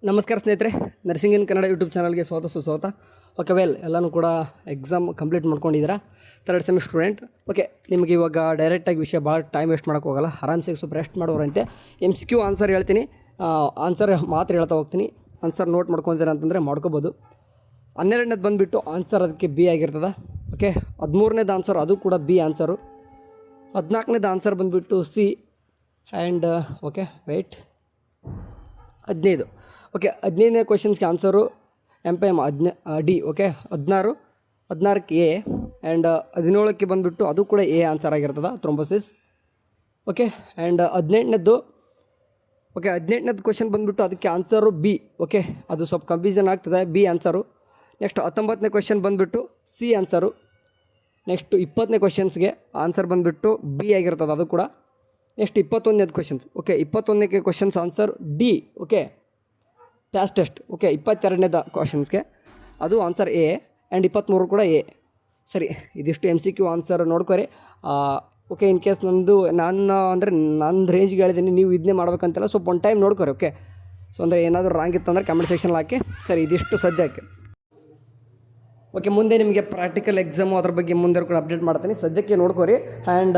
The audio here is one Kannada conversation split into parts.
ನಮಸ್ಕಾರ ಸ್ನೇಹಿತರೆ, ನರ್ಸಿಂಗ್ ಇನ್ ಕನ್ನಡ ಯೂಟ್ಯೂಬ್ ಚಾನಲ್ಗೆ ಸ್ವಾಗತ ಸುಸ್ವಾಗತ. ಓಕೆ ಎಲ್ಲನೂ ಕೂಡ ಎಕ್ಸಾಮ್ ಕಂಪ್ಲೀಟ್ ಮಾಡ್ಕೊಂಡಿದ್ದೀರಾ, 3rd ಸೆಮಿಸ್ಟರ್ ಸ್ಟೂಡೆಂಟ್. ಓಕೆ, ನಿಮಗೆ ಇವಾಗ ಡೈರೆಕ್ಟಾಗಿ ವಿಷಯ ಭಾಳ ಟೈಮ್ ವೇಸ್ಟ್ ಮಾಡೋಕ್ಕೆ ಹೋಗಲ್ಲ, ಆರಾಮ್ಸೆ ಸ್ವಲ್ಪ ರೆಸ್ಟ್ ಮಾಡೋರಂತೆ. MCQ ಆನ್ಸರ್ ಹೇಳ್ತೀನಿ, ಆನ್ಸರ್ ಮಾತ್ರ ಹೇಳ್ತಾ ಹೋಗ್ತೀನಿ. ಆನ್ಸರ್ ನೋಟ್ ಮಾಡ್ಕೊತೀರ ಅಂತಂದರೆ ಮಾಡ್ಕೋಬೋದು. 12ನೇದು ಬಂದುಬಿಟ್ಟು ಆನ್ಸರ್ ಅದಕ್ಕೆ ಬಿ ಆಗಿರ್ತದೆ. ಓಕೆ, 13ನೇದು ಆನ್ಸರ್ ಅದು ಕೂಡ ಬಿ ಆನ್ಸರು. 14ನೇದು ಆನ್ಸರ್ ಬಂದುಬಿಟ್ಟು ಸಿ ಆ್ಯಂಡ್ ಓಕೆ 15. ಓಕೆ, 15ನೇ ಕ್ವಶನ್ಸ್ಗೆ ಆನ್ಸರು MPM ಡಿ. ಓಕೆ, 16ಕ್ಕೆ ಎ ಆ್ಯಂಡ್ 17ಕ್ಕೆ ಬಂದುಬಿಟ್ಟು ಅದು ಕೂಡ ಎ ಆನ್ಸರ್ ಆಗಿರ್ತದೆ, ಥ್ರೋಂಬೋಸಿಸ್. ಓಕೆ, ಆ್ಯಂಡ್ 18ನೇದು ಕ್ವಶನ್ ಬಂದುಬಿಟ್ಟು ಅದಕ್ಕೆ ಆನ್ಸರು ಬಿ. ಓಕೆ, ಅದು ಸ್ವಲ್ಪ ಕನ್ಫ್ಯೂಷನ್ ಆಗ್ತದೆ, ಬಿ ಆನ್ಸರು. ನೆಕ್ಸ್ಟ್ 19ನೇ ಕ್ವಶನ್ ಬಂದುಬಿಟ್ಟು ಸಿ ಆನ್ಸರು. ನೆಕ್ಸ್ಟ್ 20ನೇ ಕ್ವಶನ್ಸ್ಗೆ ಆನ್ಸರ್ ಬಂದುಬಿಟ್ಟು ಬಿ ಆಗಿರ್ತದೆ, ಅದು ಕೂಡ. ನೆಕ್ಸ್ಟ್ 21ನೇದು ಕ್ವಶನ್ಸ್. ಓಕೆ, 21ನೇ questions answer D. Okay, ಪ್ಯಾಸ್ test. Okay, 22ನೇದು ಕ್ವಶನ್ಸ್ಗೆ ಅದು ಆನ್ಸರ್ ಎ ಆ್ಯಂಡ್ 23 ಕೂಡ ಎ. ಸರಿ, ಇದಿಷ್ಟು MCQ ಆನ್ಸರ್ ನೋಡ್ಕೊರಿ. ಓಕೆ, ಇನ್ ಕೇಸ್ ನನ್ನ ರೇಂಜ್ಗೆ ಹೇಳಿದ್ದೀನಿ, ನೀವು ಇದನ್ನೇ ಮಾಡ್ಬೇಕಂತೆಲ್ಲ ಸ್ವಲ್ಪ ಒಂದು ಟೈಮ್ ನೋಡ್ಕೊರಿ. ಓಕೆ, ಸೊ ಅಂದರೆ ಏನಾದರೂ ರಾಂಗ್ ಇತ್ತಂದರೆ ಕಮೆಂಟ್ ಸೆಕ್ಷನಲ್ಲಿ ಹಾಕಿ. ಸರಿ, ಇದಿಷ್ಟು ಸದ್ಯಕ್ಕೆ. ಓಕೆ, ಮುಂದೆ ನಿಮಗೆ ಪ್ರಾಕ್ಟಿಕಲ್ ಎಕ್ಸಾಮು ಅದ್ರ ಬಗ್ಗೆ ಮುಂದೆ ಕೂಡ ಅಪ್ಡೇಟ್ ಮಾಡ್ತೀನಿ. ಸದ್ಯಕ್ಕೆ ನೋಡ್ಕೊರಿ. ಆ್ಯಂಡ್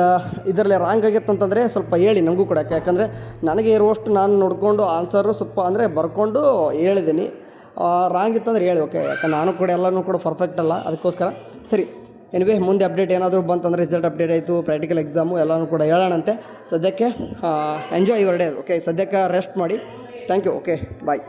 ಇದರಲ್ಲಿ ರಾಂಗ್ ಆಗಿತ್ತು ಅಂತಂದರೆ ಸ್ವಲ್ಪ ಹೇಳಿ ನನಗೂ ಕೂಡ, ಯಾಕಂದರೆ ನನಗೆ ಇರುವಷ್ಟು ನಾನು ನೋಡಿಕೊಂಡು ಆನ್ಸರು ಸ್ವಲ್ಪ ಅಂದರೆ ಬರ್ಕೊಂಡು ಹೇಳಿದ್ದೀನಿ. ರಾಂಗ್ ಇತ್ತಂದ್ರೆ ಹೇಳಿ. ಓಕೆ, ಯಾಕಂದ್ರೆ ನಾನು ಕೂಡ ಎಲ್ಲನೂ ಕೂಡ ಪರ್ಫೆಕ್ಟ್ ಅಲ್ಲ, ಅದಕ್ಕೋಸ್ಕರ. ಸರಿ, ಎನಿವೇ ಮುಂದೆ ಅಪ್ಡೇಟ್ ಏನಾದರೂ ಬಂತಂದರೆ, ರಿಸಲ್ಟ್ ಅಪ್ಡೇಟ್ ಆಯಿತು, ಪ್ರಾಕ್ಟಿಕಲ್ ಎಕ್ಸಾಮು ಎಲ್ಲನೂ ಕೂಡ ಹೇಳೋಣಂತೆ. ಸದ್ಯಕ್ಕೆ ಎಂಜಾಯ್ ಯುವರ್ ಡೇ. ಓಕೆ, ಸದ್ಯಕ್ಕೆ ರೆಸ್ಟ್ ಮಾಡಿ. Thank you. Okay, bye.